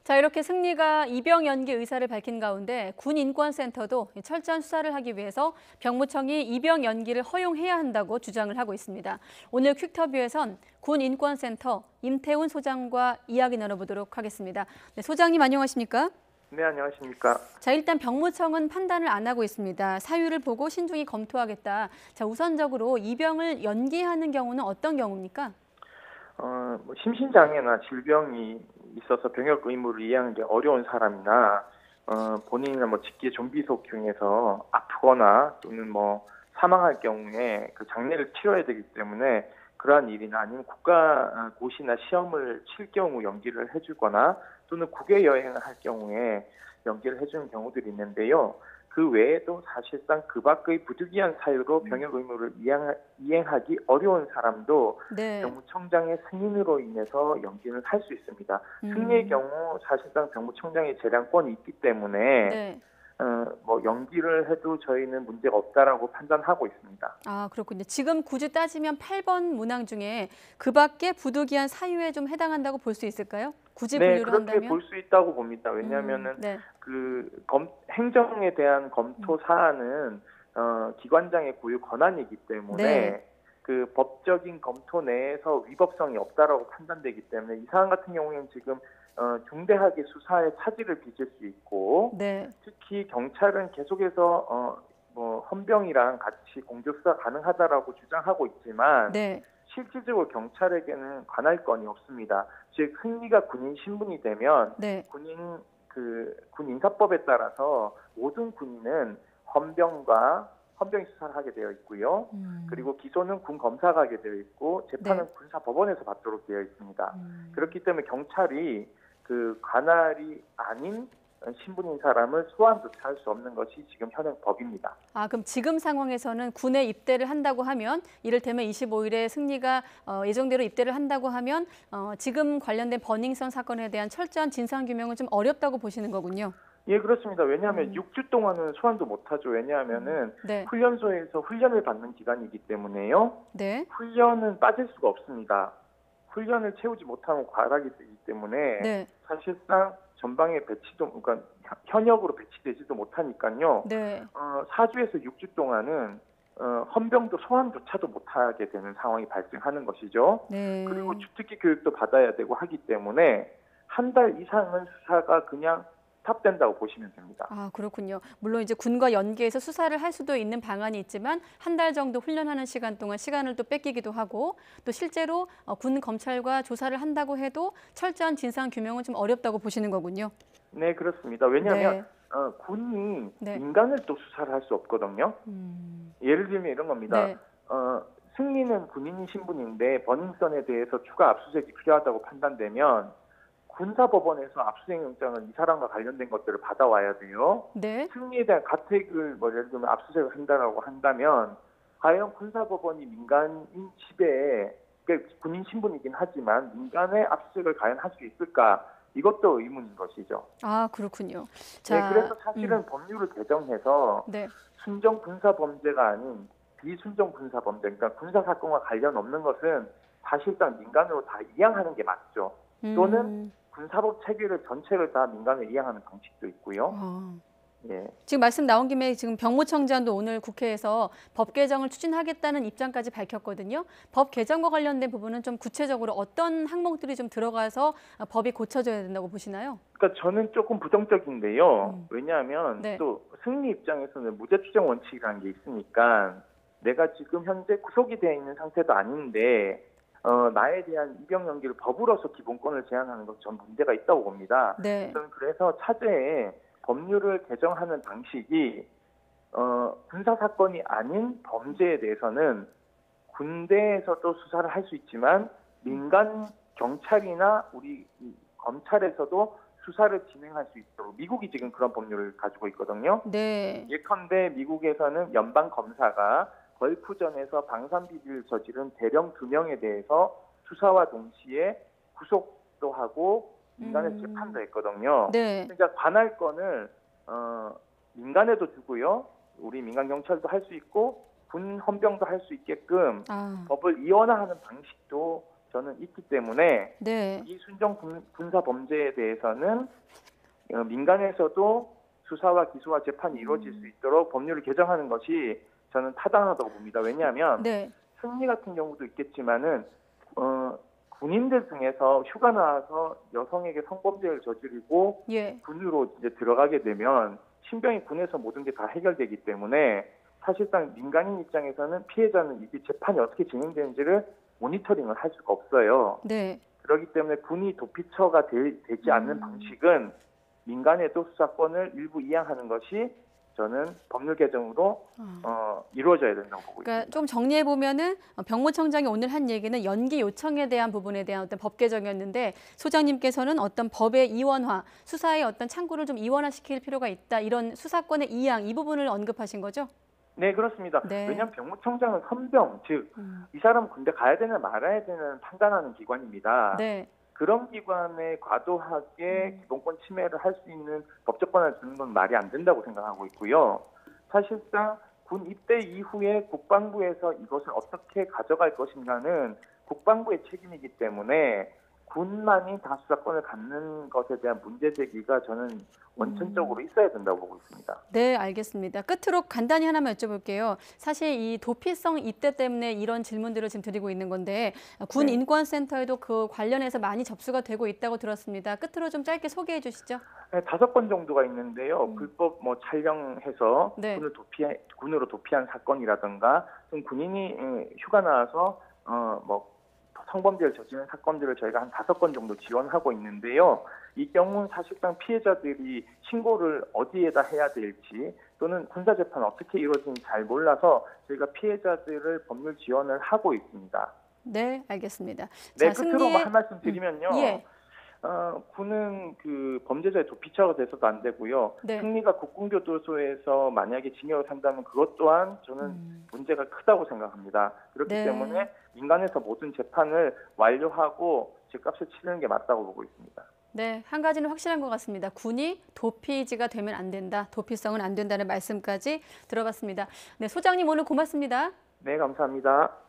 자, 이렇게 승리가 입영 연기 의사를 밝힌 가운데 군인권센터도 철저한 수사를 하기 위해서 병무청이 입영 연기를 허용해야 한다고 주장을 하고 있습니다. 오늘 퀵터뷰에선 군인권센터 임태훈 소장과 이야기 나눠보도록 하겠습니다. 네, 소장님 안녕하십니까? 네, 안녕하십니까. 자, 일단 병무청은 판단을 안 하고 있습니다. 사유를 보고 신중히 검토하겠다. 자, 우선적으로 입영을 연기하는 경우는 어떤 경우입니까? 심신장애나 질병이 있어서 병역 의무를 이해하는 게 어려운 사람이나 본인이나 직계 좀비속 중에서 아프거나 또는 사망할 경우에 그 장례를 치러야 되기 때문에 그러한 일이나 아니면 국가 고시나 시험을 칠 경우 연기를 해주거나 또는 국외 여행을 할 경우에 연기를 해주는 경우들이 있는데요. 그 외에도 사실상 그 밖의 부득이한 사유로 병역 의무를 이행하기 어려운 사람도 네. 병무청장의 승인으로 인해서 연기를 할 수 있습니다. 승리의 경우 사실상 병무청장의 재량권이 있기 때문에 네. 연기를 해도 저희는 문제가 없다라고 판단하고 있습니다. 아, 그렇군요. 지금 굳이 따지면 8번 문항 중에 그 밖에 부득이한 사유에 좀 해당한다고 볼 수 있을까요? 굳이 네, 분류를 그렇게 한다면? 볼 수 있다고 봅니다. 왜냐하면은 네. 행정에 대한 검토 사안은 기관장의 고유 권한이기 때문에 네. 그 법적인 검토 내에서 위법성이 없다라고 판단되기 때문에 이 사안 같은 경우에는 지금 중대하게 수사에 차질을 빚을 수 있고 네. 특히 경찰은 계속해서 헌병이랑 같이 공조 수사 가능하다라고 주장하고 있지만 네. 실질적으로 경찰에게는 관할 건이 없습니다. 즉 승리가 군인 신분이 되면 네. 군 인사법에 따라서 모든 군인은 헌병 수사를 하게 되어 있고요. 그리고 기소는 군 검사가 하게 되어 있고 재판은 네. 군사 법원에서 받도록 되어 있습니다. 그렇기 때문에 경찰이 그 관할이 아닌 신분인 사람을 소환조차 할 수 없는 것이 지금 현행 법입니다. 아, 그럼 지금 상황에서는 군에 입대를 한다고 하면 이를테면 25일에 승리가 예정대로 입대를 한다고 하면 지금 관련된 버닝썬 사건에 대한 철저한 진상규명은 좀 어렵다고 보시는 거군요. 예, 그렇습니다. 왜냐하면 6주 동안은 소환도 못하죠. 왜냐하면은 네. 훈련소에서 훈련을 받는 기간이기 때문에요. 네. 훈련은 빠질 수가 없습니다. 훈련을 채우지 못하면 과락이 되기 때문에 네. 사실상 전방에 그러니까 현역으로 배치되지도 못하니까요. 네. 4주에서 6주 동안은 헌병도 소환조차도 못하게 되는 상황이 발생하는 것이죠. 네. 그리고 주특기 교육도 받아야 되고 하기 때문에 한 달 이상은 수사가 그냥 스탑된다고 보시면 됩니다. 아, 그렇군요. 물론 이제 군과 연계해서 수사를 할 수도 있는 방안이 있지만 한 달 정도 훈련하는 시간 동안 시간을 또 뺏기기도 하고 또 실제로 군 검찰과 조사를 한다고 해도 철저한 진상 규명은 좀 어렵다고 보시는 거군요. 네, 그렇습니다. 왜냐하면 네. 군이 네. 민간을 또 수사를 할 수 없거든요. 예를 들면 이런 겁니다. 네. 승리는 군인 신분인데 버닝썬에 대해서 추가 압수수색이 필요하다고 판단되면 군사법원에서 압수수색 영장을 이 사람과 관련된 것들을 받아와야 돼요. 네. 승리에 대한 가택을 예를 들면 압수수색을 한다라고 한다면 과연 군사법원이 민간인 집에 그러니까 군인 신분이긴 하지만 민간의 압수수색을 과연 할 수 있을까? 이것도 의문인 것이죠. 아, 그렇군요. 네, 자, 그래서 사실은 법률을 개정해서 네. 순정 군사 범죄가 아닌 비순정 군사 범죄, 그러니까 군사 사건과 관련 없는 것은 사실상 민간으로 다 이양하는 게 맞죠. 또는 군사법 체계를 전체를 다 민간으로 이양하는 방식도 있고요. 예. 지금 말씀 나온 김에 지금 병무청장도 오늘 국회에서 법 개정을 추진하겠다는 입장까지 밝혔거든요. 법 개정과 관련된 부분은 좀 구체적으로 어떤 항목들이 좀 들어가서 법이 고쳐져야 된다고 보시나요? 그러니까 저는 조금 부정적인데요. 왜냐하면 네. 또 승리 입장에서는 무죄 추정 원칙이라는 게 있으니까 내가 지금 현재 구속이 되어 있는 상태도 아닌데 나에 대한 입영 연기를 법으로서 기본권을 제한하는 것 전 문제가 있다고 봅니다. 네. 저는 그래서 차제에 법률을 개정하는 방식이 군사 사건이 아닌 범죄에 대해서는 군대에서도 수사를 할 수 있지만 민간 경찰이나 우리 검찰에서도 수사를 진행할 수 있도록 미국이 지금 그런 법률을 가지고 있거든요. 네. 예컨대 미국에서는 연방 검사가 걸프전에서 방산 비리를 저지른 대령 2명에 대해서 수사와 동시에 구속도 하고 민간에 재판도 했거든요. 네. 그러니까 관할권을 민간에도 주고요. 우리 민간 경찰도 할 수 있고 군 헌병도 할 수 있게끔 법을 이원화하는 방식도 저는 있기 때문에 네. 이 순정 군사 범죄에 대해서는 민간에서도 수사와 기소와 재판이 이루어질 수 있도록 법률을 개정하는 것이 저는 타당하다고 봅니다. 왜냐하면 네. 승리 같은 경우도 있겠지만은 군인들 중에서 휴가 나와서 여성에게 성범죄를 저지르고 예. 군으로 이제 들어가게 되면 신병이 군에서 모든 게 다 해결되기 때문에 사실상 민간인 입장에서는 피해자는 이게 재판이 어떻게 진행되는지를 모니터링을 할 수가 없어요. 네. 그렇기 때문에 군이 도피처가 되지 않는 방식은 민간에도 수사권을 일부 이양하는 것이 저는 법률 개정으로 이루어져야 된다고 보고 있습니다. 그러니까 좀 정리해 보면은 병무청장이 오늘 한 얘기는 연기 요청에 대한 부분에 대한 어떤 법 개정이었는데 소장님께서는 어떤 법의 이원화, 수사의 어떤 창구를 좀 이원화시킬 필요가 있다 이런 수사권의 이양 이 부분을 언급하신 거죠? 네, 그렇습니다. 네. 왜냐하면 병무청장은 선병, 즉 이 사람 군대 가야 되나 말아야 되는 판단하는 기관입니다. 네. 그런 기관에 과도하게 기본권 침해를 할 수 있는 법적 권한을 주는 건 말이 안 된다고 생각하고 있고요. 사실상 군 입대 이후에 국방부에서 이것을 어떻게 가져갈 것인가는 국방부의 책임이기 때문에 군만이 다 수사권을 갖는 것에 대한 문제 제기가 저는 원천적으로 있어야 된다고 보고 있습니다. 네, 알겠습니다. 끝으로 간단히 하나만 여쭤볼게요. 사실 이 도피성 입대 때문에 이런 질문들을 지금 드리고 있는 건데 군 네. 인권센터에도 그 관련해서 많이 접수가 되고 있다고 들었습니다. 끝으로 좀 짧게 소개해 주시죠. 네, 5건 정도가 있는데요. 불법 촬영해서 네. 군으로 도피한 사건이라든가 좀 군인이 휴가 나와서 성범죄를 저지른 사건들을 저희가 한 5건 정도 지원하고 있는데요. 이 경우는 사실상 피해자들이 신고를 어디에다 해야 될지 또는 군사재판 어떻게 이루어지는지 잘 몰라서 저희가 피해자들을 법률 지원을 하고 있습니다. 네, 알겠습니다. 네, 자, 끝으로 한 말씀 드리면요. 예. 군은 그 범죄자의 도피처가 돼서도 안 되고요. 네. 승리가 국군교도소에서 만약에 징역을 산다면 그것 또한 저는 문제가 크다고 생각합니다. 그렇기 네. 때문에 민간에서 모든 재판을 완료하고 죗값을 치르는 게 맞다고 보고 있습니다. 네, 한 가지는 확실한 것 같습니다. 군이 도피지가 되면 안 된다. 도피성은 안 된다는 말씀까지 들어봤습니다. 네, 소장님 오늘 고맙습니다. 네, 감사합니다.